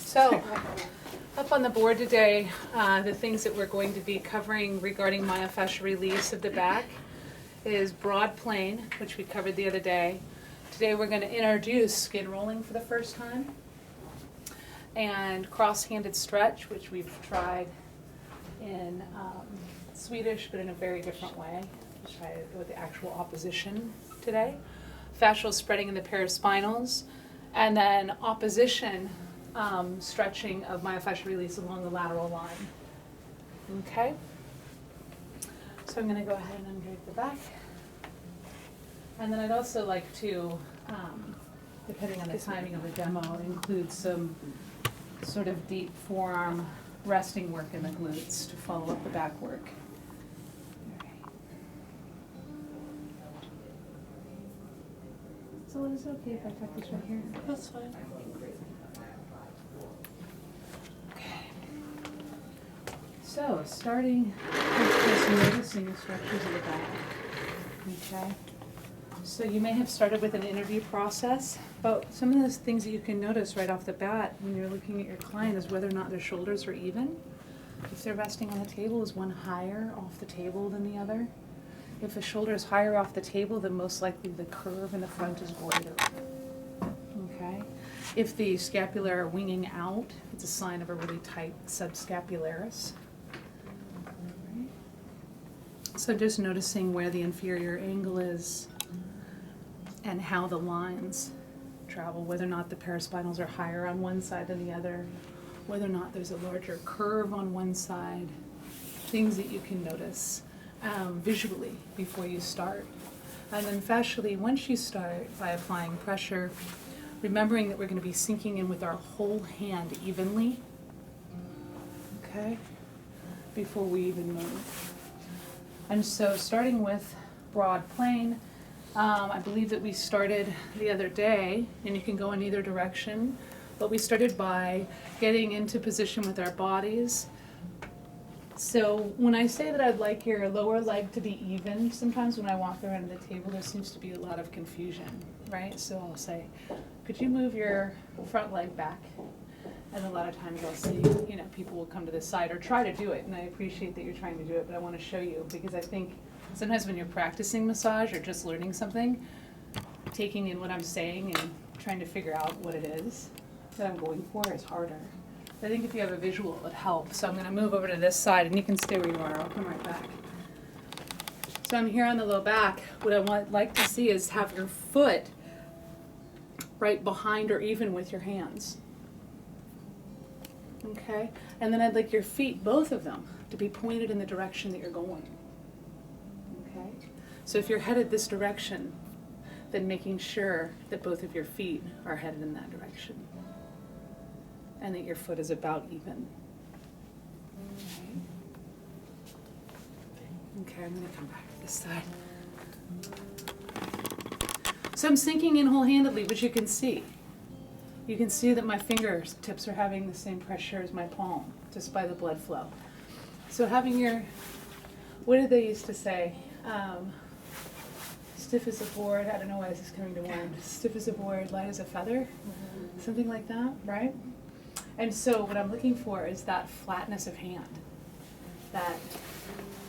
So, up on the board today, the things that we're going to be covering regarding myofascial release of the back is broad plane, which we covered the other day. Today we're going to introduce skin rolling for the first time, and cross-handed stretch, which we've tried in Swedish, but in a very different way. We'll try it with the actual opposition today. Fascial spreading in the paraspinals, and then opposition stretching of myofascial release along the lateral line. Okay? So I'm going to go ahead and undrape the back. And then I'd also like to, depending on the timing of the demo, include some sort of deep forearm resting work in the glutes to follow up the back work. So is it okay if I tuck this right here? That's fine. Okay. So, starting with just noticing the structures of the back. Okay. So you may have started with an interview process, but some of those things that you can notice right off the bat when you're looking at your client is whether or not their shoulders are even. If they're resting on the table, is one higher off the table than the other? If the shoulder is higher off the table, then most likely the curve in the front is greater. Okay? If the scapula are winging out, it's a sign of a really tight subscapularis. Right. So just noticing where the inferior angle is and how the lines travel, whether or not the paraspinals are higher on one side than the other, whether or not there's a larger curve on one side, things that you can notice visually before you start. And then fascially, once you start by applying pressure, remembering that we're going to be sinking in with our whole hand evenly, okay, before we even move. And so starting with broad plane, I believe that we started the other day, and you can go in either direction, but we started by getting into position with our bodies. So when I say that I'd like your lower leg to be even, sometimes when I walk around the table there seems to be a lot of confusion, right? So I'll say, could you move your front leg back? And a lot of times I'll see, people will come to the side or try to do it, and I appreciate that you're trying to do it, but I want to show you because I think sometimes when you're practicing massage or just learning something, taking in what I'm saying and trying to figure out what it is that I'm going for is harder. I think if you have a visual, it would help. So I'm going to move over to this side, and you can stay where you are. I'll come right back. So I'm here on the low back. What I like to see is have your foot right behind or even with your hands. Okay? And then I'd like your feet, both of them, to be pointed in the direction that you're going. Okay? So if you're headed this direction, then making sure that both of your feet are headed in that direction. And that your foot is about even. Okay, I'm going to come back to this side. So I'm sinking in whole-handedly, which you can see. You can see that my fingertips are having the same pressure as my palm, just by the blood flow. So having your, what did they used to say? Stiff as a board, I don't know why this is coming to mind. Stiff as a board, light as a feather, something like that, right? And so what I'm looking for is that flatness of hand, that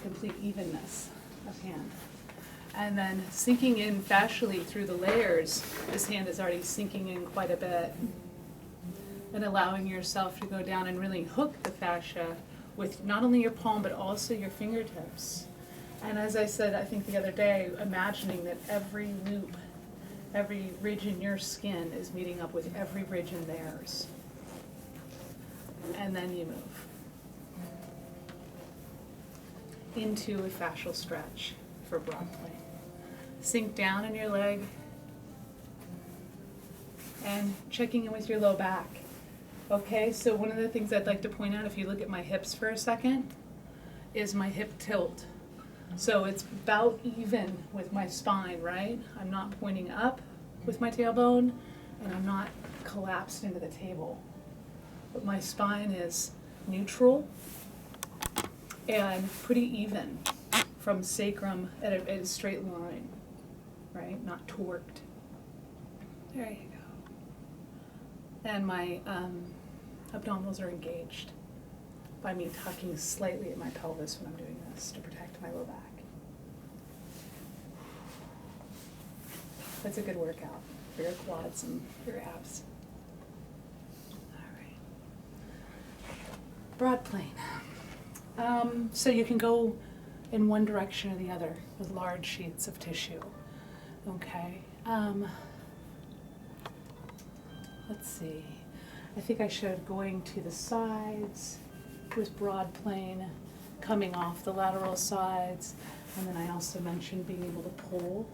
complete evenness of hand. And then sinking in fascially through the layers, this hand is already sinking in quite a bit. And allowing yourself to go down and really hook the fascia with not only your palm but also your fingertips. And as I said, I think the other day, imagining that every loop, every ridge in your skin is meeting up with every ridge in theirs. And then you move into a fascial stretch for broad plane. Sink down in your leg and checking in with your low back. Okay, so one of the things I'd like to point out, if you look at my hips for a second, is my hip tilt. So it's about even with my spine, right? I'm not pointing up with my tailbone, and I'm not collapsed into the table. But my spine is neutral and pretty even from sacrum at a straight line, right? Not torqued. There you go. And my abdominals are engaged by me tucking slightly at my pelvis when I'm doing this to protect my low back. That's a good workout for your quads and your abs. All right. Broad plane. So you can go in one direction or the other with large sheets of tissue. Okay. Let's see. I think I showed going to the sides with broad plane, coming off the lateral sides, and then I also mentioned being able to pull.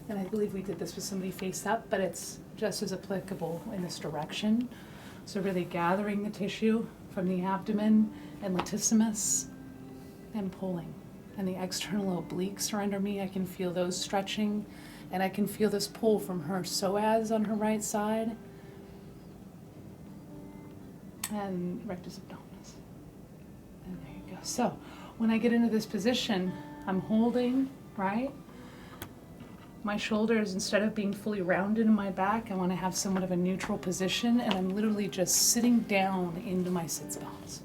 And I believe we did this with somebody face up, but it's just as applicable in this direction. So really gathering the tissue from the abdomen and latissimus and pulling. And the external obliques are under me. I can feel those stretching, and I can feel this pull from her psoas on her right side and rectus abdominis. And there you go. So when I get into this position, I'm holding, right? My shoulders, instead of being fully rounded in my back, I want to have somewhat of a neutral position, and I'm literally just sitting down into my sits bones.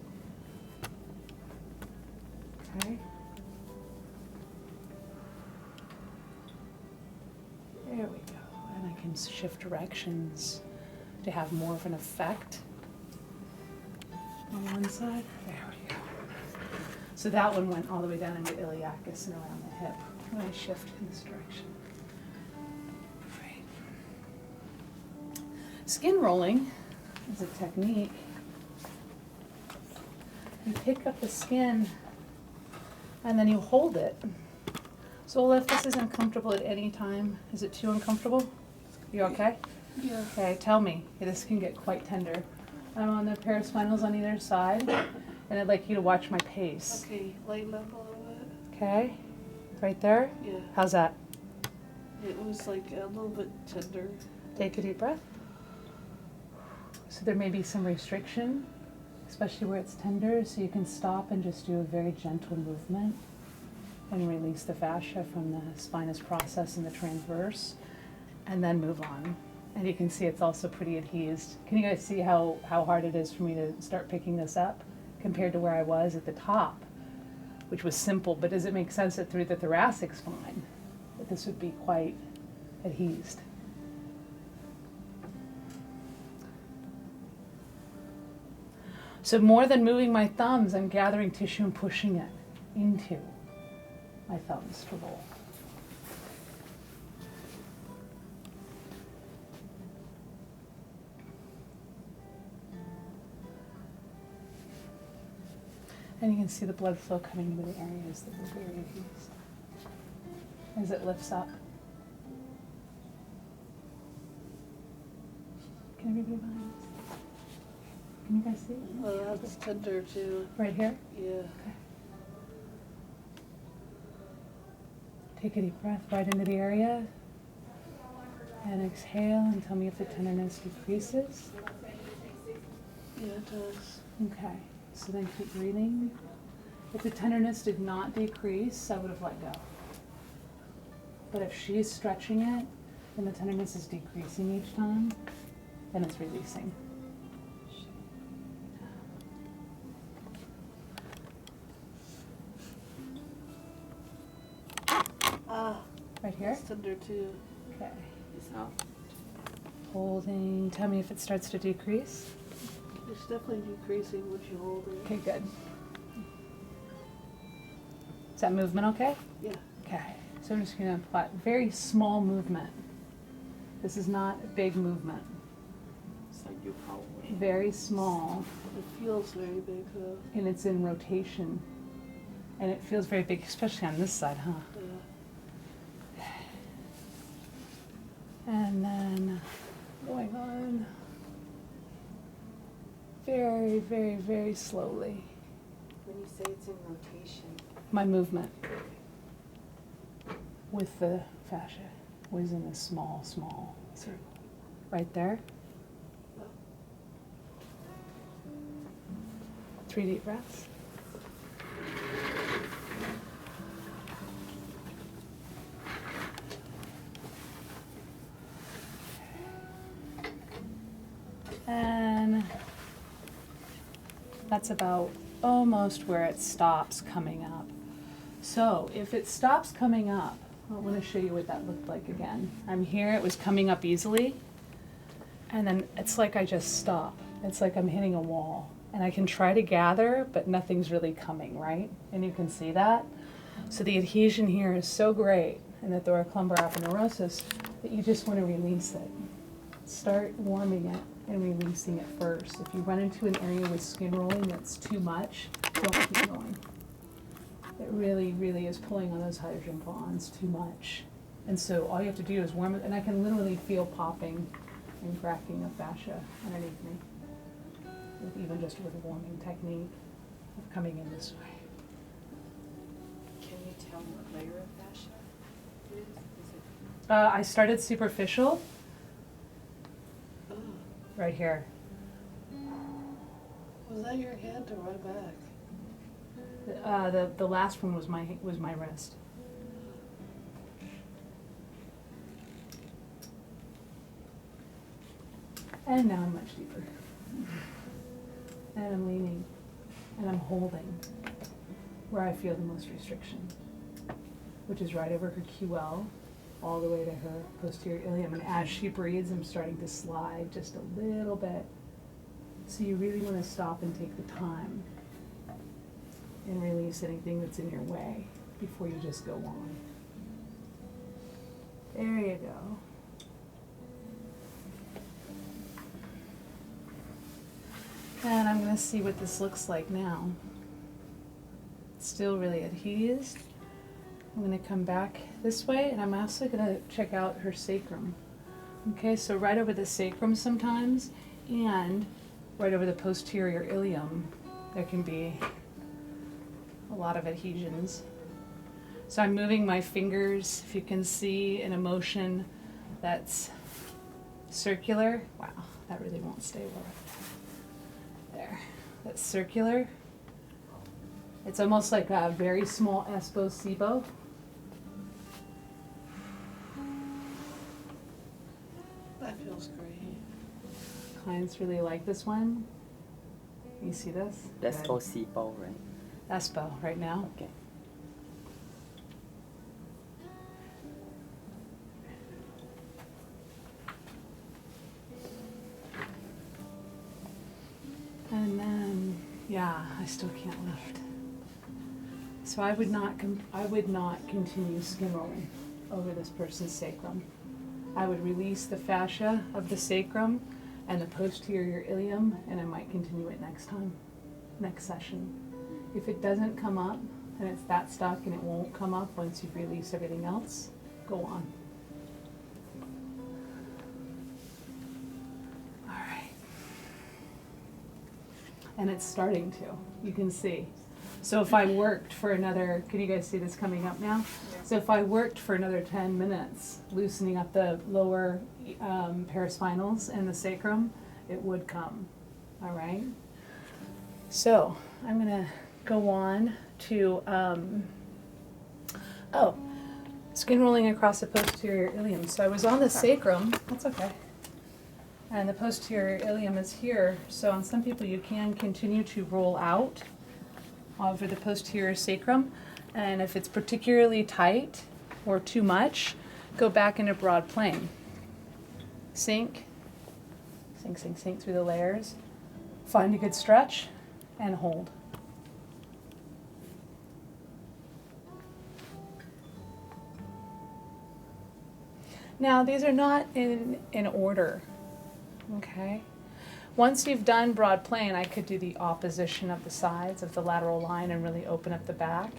Okay? There we go. And I can shift directions to have more of an effect on one side. There we go. So that one went all the way down into iliacus and around the hip when I shift in this direction. Skin rolling is a technique. You pick up the skin and then you hold it. So if this isn't comfortable at any time, is it too uncomfortable? You okay? Yeah. Okay, tell me. This can get quite tender. I'm on the paraspinals on either side, and I'd like you to watch my pace. Okay, lighten up a little bit. Okay? Right there? Yeah. How's that? It was like a little bit tender. Take a deep breath. So there may be some restriction, especially where it's tender, so you can stop and just do a very gentle movement and release the fascia from the spinous process and the transverse, and then move on. And you can see it's also pretty adhesed. Can you guys see how hard it is for me to start picking this up compared to where I was at the top, which was simple, but does it make sense that through the thoracic spine that this would be quite adhesed? So more than moving my thumbs, I'm gathering tissue and pushing it into my thumbs to roll. And you can see the blood flow coming into the areas that were very adhesed as it lifts up. Can everybody behind us? Can you guys see? Oh, that's tender too. Right here? Yeah. Okay. Take a deep breath right into the area. And exhale and tell me if the tenderness decreases. Yeah, it does. Okay, so then keep breathing. If the tenderness did not decrease, I would have let go. But if she's stretching it and the tenderness is decreasing each time, then it's releasing. Ah, Right here? it's tender too. Okay. So Holding. Tell me if it starts to decrease. it's definitely decreasing when you hold it. Okay, good. Is that movement okay? Yeah. Okay. So I'm just going to plot very small movement. This is not a big movement. It's like you probably. Very small, It feels very big though. and it's in rotation. And it feels very big, especially on this side, huh? Yeah. And then going on very, very, very slowly. When you say it's in rotation, My movement with the fascia was in a small circle. Right there. 3 deep breaths. And That's about almost where it stops coming up. So if it stops coming up, I want to show you what that looked like again. I'm here, it was coming up easily, and then it's like I just stop. It's like I'm hitting a wall. And I can try to gather, but nothing's really coming, right? And you can see that. So the adhesion here is so great in the thoracolumbar aponeurosis that you just want to release it. Start warming it and releasing it first. If you run into an area with skin rolling that's too much, don't keep going. It really, really is pulling on those hydrogen bonds too much. And so all you have to do is warm it, and I can literally feel popping and cracking of fascia underneath me, even just with a warming technique of coming in this way. Can you tell what layer of fascia it is? Is it? I started superficial, Oh, right here. was that your hand or my back? The last one was my wrist. And now I'm much deeper. And I'm leaning, and I'm holding where I feel the most restriction, which is right over her QL, all the way to her posterior ilium. And as she breathes, I'm starting to slide just a little bit. So you really want to stop and take the time and release anything that's in your way before you just go on. There you go. And I'm going to see what this looks like now. Still really adhesed. I'm going to come back this way, and I'm also going to check out her sacrum. Okay, so right over the sacrum sometimes, and right over the posterior ilium, there can be a lot of adhesions. So I'm moving my fingers, if you can see, in a motion that's circular. Wow, that really won't stay there. That's circular. It's almost like a very small SIBO. That feels great. Clients really like this one. You see this? That's Good. called SIBO, right? Espo right now. Okay. And then, yeah, I still can't lift. So I would not continue skin rolling over this person's sacrum. I would release the fascia of the sacrum and the posterior ilium, and I might continue it next session. If it doesn't come up, and it's that stuck and it won't come up once you've released everything else, go on. All right. And it's starting to, you can see. So if I worked for another, can you guys see this coming up now? Yeah. So if I worked for another 10 minutes, loosening up the lower paraspinals and the sacrum, it would come, all right? So I'm gonna go on to, skin rolling across the posterior ilium. So I was on the sacrum, that's okay. And the posterior ilium is here. So on some people you can continue to roll out over the posterior sacrum. And if it's particularly tight or too much, go back into broad plane. Sink, sink, sink, sink through the layers. Find a good stretch and hold. Now these are not in order, okay? Once you've done broad plane, I could do the opposition of the sides of the lateral line and really open up the back.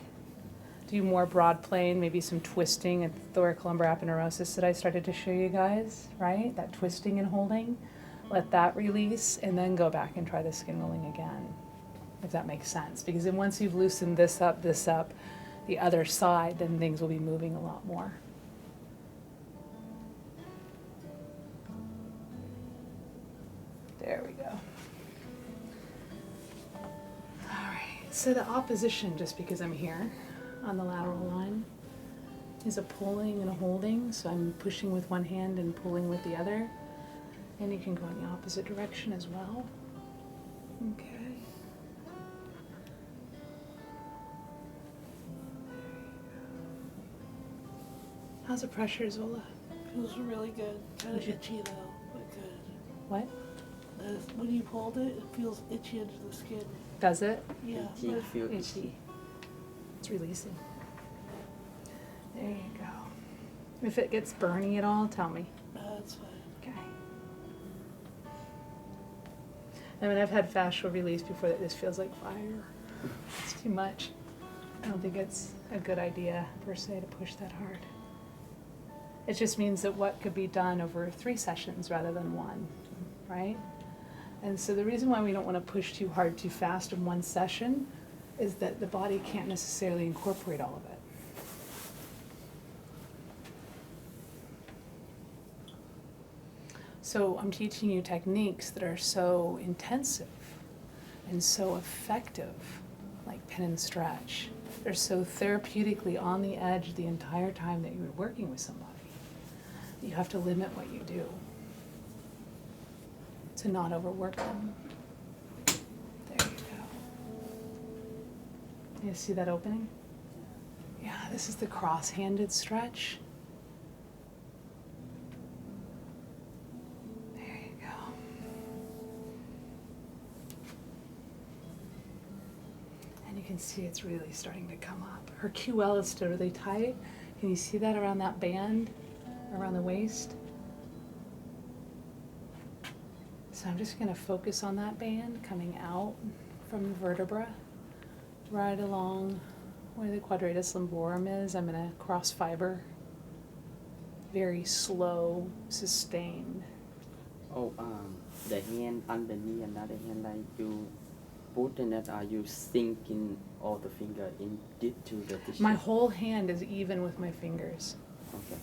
Do more broad plane, maybe some twisting and thoracolumbar aponeurosis that I started to show you guys, right? That twisting and holding. Let that release, and then go back and try the skin rolling again, if that makes sense. Because then once you've loosened this up, the other side, then things will be moving a lot more. There we go. All right, so the opposition, just because I'm here on the lateral line, is a pulling and a holding. So I'm pushing with one hand and pulling with the other. And you can go in the opposite direction as well. Okay. How's the pressure, Zola? Feels really good. Kind of Would you- itchy though, but good. What? When you hold it, it feels itchy under the skin. Does it? Yeah. Itchy, but- feel Itchy. itchy. It's releasing. There you go. If it gets burny at all, tell me. That's fine. Okay. I mean, I've had fascial release before that just feels like fire. It's too much. I don't think it's a good idea per se to push that hard. It just means that what could be done over 3 sessions rather than 1, right? And so the reason why we don't want to push too hard too fast in 1 session is that the body can't necessarily incorporate all of it. So I'm teaching you techniques that are so intensive and so effective, like pin and stretch. They're so therapeutically on the edge the entire time that you're working with somebody. You have to limit what you do to not overwork them. There you go. You see that opening? Yeah, this is the cross-handed stretch. There you go. And you can see it's really starting to come up. Her QL is still really tight. Can you see that around that band, around the waist? So I'm just going to focus on that band coming out from the vertebra, right along where the quadratus lumborum is. I'm going to cross fiber, very slow, sustained. Oh, the hand underneath another hand, like you put in it, are you sinking all the finger into the tissue? My whole hand is even with my fingers. Okay.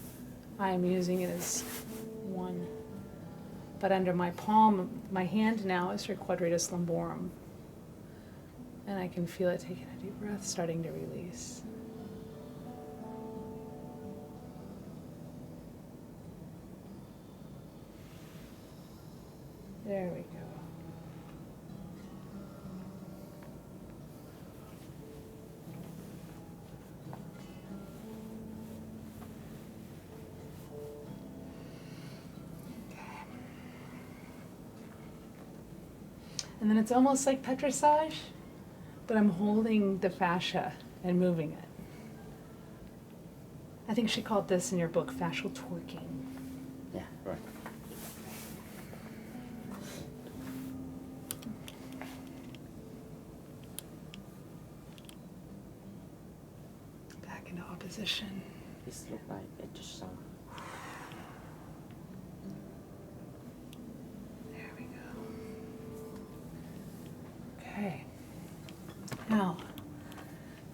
I'm using it as one. But under my palm, my hand now is her quadratus lumborum. And I can feel it taking a deep breath, starting to release. There we go. And then it's almost like petrissage, but I'm holding the fascia and moving it. I think she called this in your book fascial twerking. Yeah, right. Back into opposition. This look like exercise. There we go. Okay. Now,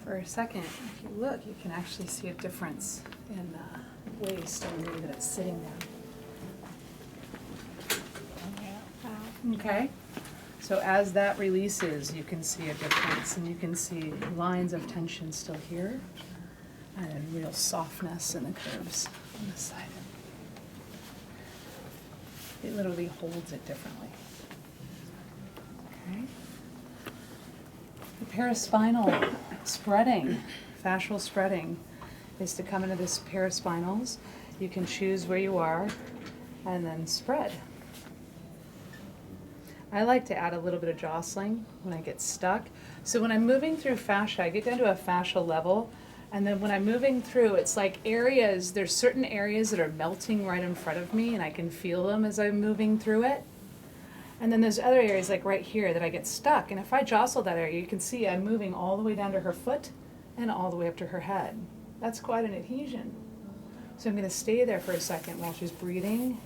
for a second, if you look, you can actually see a difference in the waist and the way that it's sitting there. Okay? So as that releases, you can see a difference, and you can see lines of tension still here, and then real softness in the curves on this side. It literally holds it differently. Okay? The paraspinal spreading, fascial spreading, is to come into this paraspinals. You can choose where you are and then spread. I like to add a little bit of jostling when I get stuck. So when I'm moving through fascia, I get down to a fascial level, and then when I'm moving through, it's like areas, there's certain areas that are melting right in front of me, and I can feel them as I'm moving through it. And then there's other areas like right here that I get stuck, and if I jostle that area, you can see I'm moving all the way down to her foot and all the way up to her head. That's quite an adhesion. So I'm going to stay there for a second while she's breathing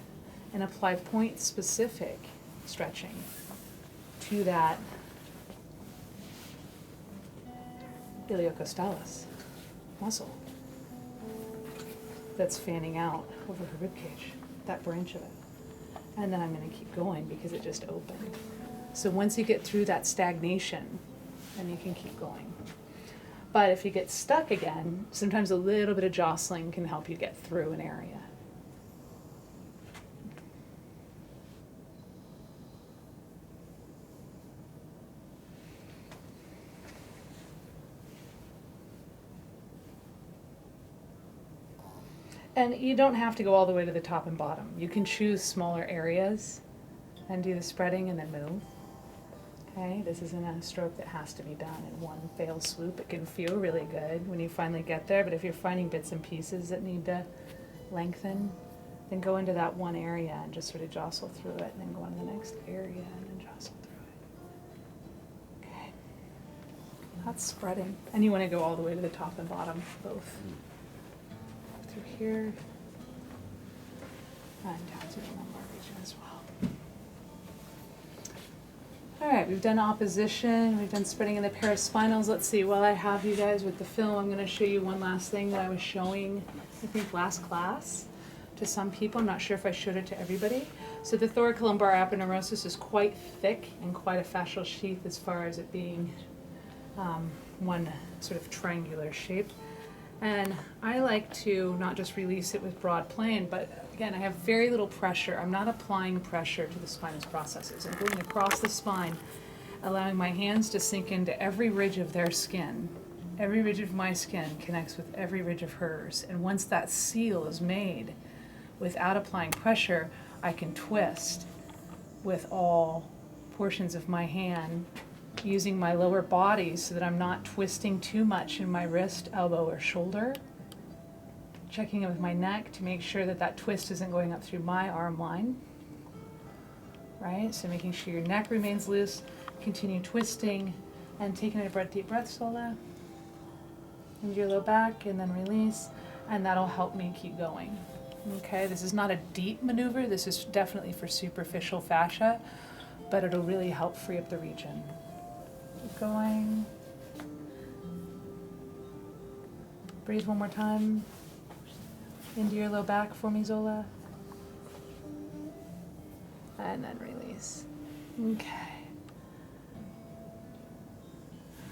and apply point-specific stretching to that iliocostalis muscle that's fanning out over her ribcage, that branch of it. And then I'm going to keep going because it just opened. So once you get through that stagnation, then you can keep going. But if you get stuck again, sometimes a little bit of jostling can help you get through an area. And you don't have to go all the way to the top and bottom. You can choose smaller areas and do the spreading and then move. Okay, this isn't a stroke that has to be done in one fell swoop. It can feel really good when you finally get there, but if you're finding bits and pieces that need to lengthen, then go into that one area and just sort of jostle through it, and then go on to the next area and then jostle through it. Okay, that's spreading. And you want to go all the way to the top and bottom, both. Through here and down to the lumbar region as well. All right, we've done opposition, we've done spreading in the paraspinals. Let's see, while I have you guys with the film, I'm going to show you one last thing that I was showing, I think, last class to some people. I'm not sure if I showed it to everybody. So the thoracolumbar aponeurosis is quite thick and quite a fascial sheath as far as it being one sort of triangular shape. And I like to not just release it with broad plane, but again, I have very little pressure. I'm not applying pressure to the spinous processes. I'm going across the spine, allowing my hands to sink into every ridge of their skin. Every ridge of my skin connects with every ridge of hers. And once that seal is made, without applying pressure, I can twist with all portions of my hand, using my lower body so that I'm not twisting too much in my wrist, elbow, or shoulder. Checking it with my neck to make sure that that twist isn't going up through my arm line. Right? So making sure your neck remains loose, continue twisting, and taking a deep breath, Sola. Into your low back, and then release, and that'll help me keep going. Okay, this is not a deep maneuver, this is definitely for superficial fascia, but it'll really help free up the region. Keep going. Breathe one more time. Into your low back for me, Zola. And then release. Okay.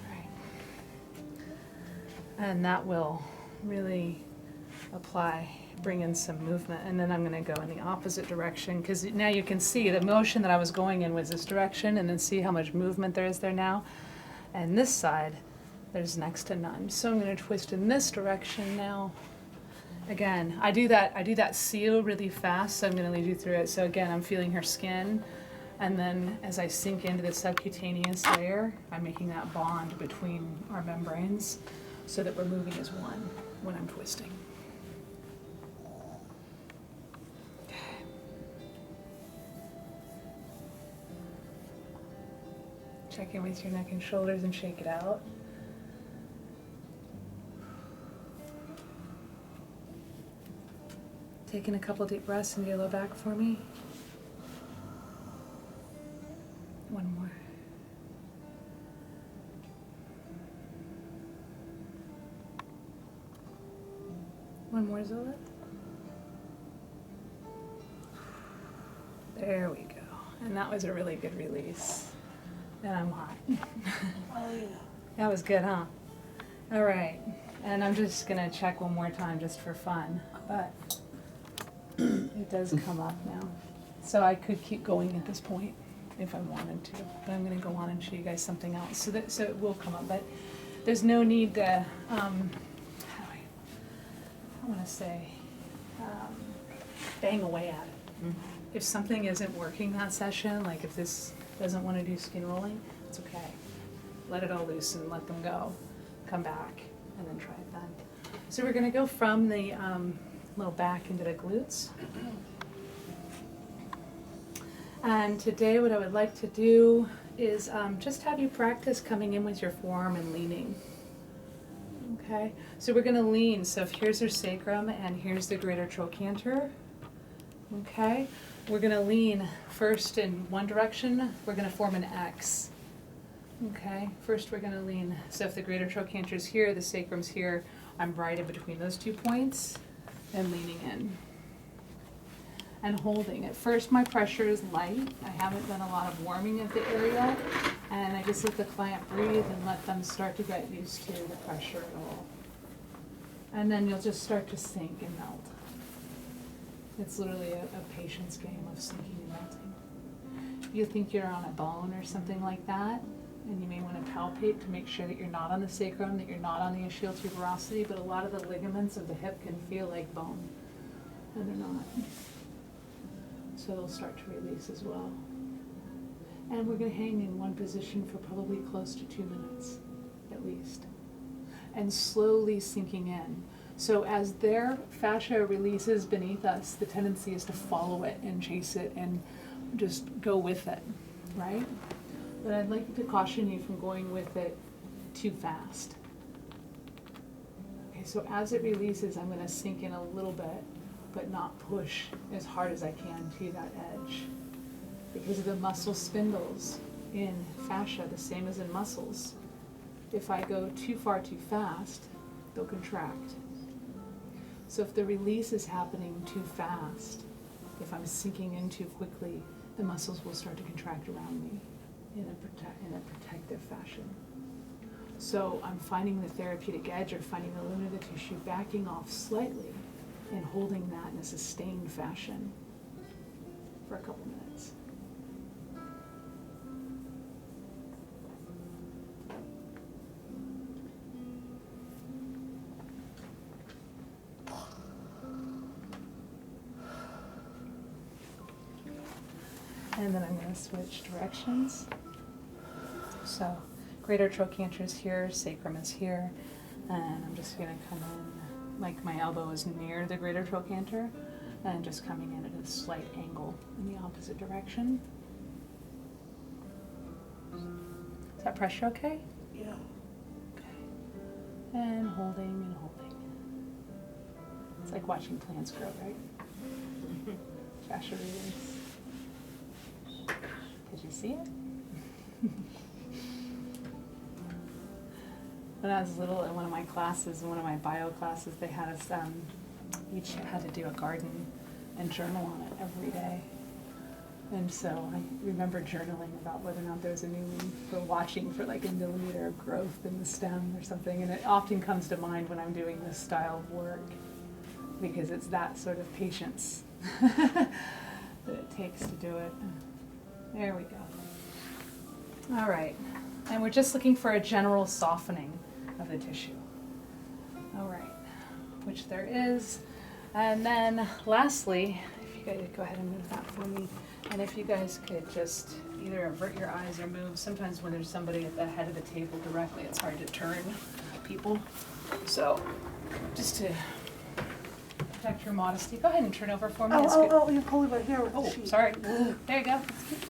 All right. And that will really apply, bring in some movement. And then I'm going to go in the opposite direction, because now you can see the motion that I was going in was this direction, and then see how much movement there is there now. And this side, there's next to none. So I'm going to twist in this direction now. Again, I do that seal really fast, so I'm going to lead you through it. So again, I'm feeling her skin, and then as I sink into the subcutaneous layer, I'm making that bond between our membranes so that we're moving as one when I'm twisting. Check in with your neck and shoulders and shake it out. Taking a couple deep breaths into your low back for me. One more. One more, Zola. There we go. And that was a really good release. And I'm hot. Oh, yeah. That was good, huh? All right. And I'm just going to check one more time just for fun. But it does come up now. So I could keep going at this point if I wanted to. But I'm going to go on and show you guys something else. So it will come up. But there's no need to, I want to say, bang away at it. Mm-hmm. If something isn't working that session, like if this doesn't want to do skin rolling, it's okay. Let it all loose and let them go. Come back and then try it then. So we're going to go from the low back into the glutes. And today what I would like to do is just have you practice coming in with your forearm and leaning. Okay, so we're going to lean. So if here's your sacrum and here's the greater trochanter. Okay, we're going to lean first in one direction. We're going to form an X. Okay, first we're going to lean. So if the greater trochanter is here, the sacrum's here, I'm right in between those 2 points and leaning in. And holding. At first my pressure is light. I haven't done a lot of warming of the area. And I just let the client breathe and let them start to get used to the pressure at all. And then you'll just start to sink and melt. It's literally a patience game of sinking and melting. You think you're on a bone or something like that, and you may want to palpate to make sure that you're not on the sacrum, that you're not on the ischial tuberosity, but a lot of the ligaments of the hip can feel like bone. and they're not. So they'll start to release as well. And we're gonna hang in one position for probably close to 2 minutes, at least. And slowly sinking in. So as their fascia releases beneath us, the tendency is to follow it and chase it and just go with it, right? But I'd like to caution you from going with it too fast. Okay, so as it releases, I'm gonna sink in a little bit, but not push as hard as I can to that edge. Because of the muscle spindles in fascia, the same as in muscles. If I go too far too fast, they'll contract. So if the release is happening too fast, if I'm sinking in too quickly, the muscles will start to contract around me in a protective fashion. So I'm finding the therapeutic edge or finding the limit of the tissue backing off slightly and holding that in a sustained fashion for a couple minutes. And then I'm going to switch directions. So greater trochanter is here, sacrum is here, and I'm just going to come in like my elbow is near the greater trochanter and just coming in at a slight angle in the opposite direction. Is that pressure okay? Yeah. Okay. And holding and holding. It's like watching plants grow, right? Fascia release. Did you see it? When I was little, in one of my classes, in one of my bio classes, they had us each had to do a garden and journal on it every day. And so I remember journaling about whether or not there was a new leaf, or watching for like a millimeter of growth in the stem or something. And it often comes to mind when I'm doing this style of work, because it's that sort of patience that it takes to do it. There we go. All right. And we're just looking for a general softening of the tissue. All right. Which there is. And then lastly, if you guys go ahead and move that for me. And if you guys could just either avert your eyes or move. Sometimes when there's somebody at the head of the table directly, it's hard to turn people. So just to protect your modesty, go ahead and turn over for me. Oh, you pull it right here with the Oh, sheet. sorry. There you go.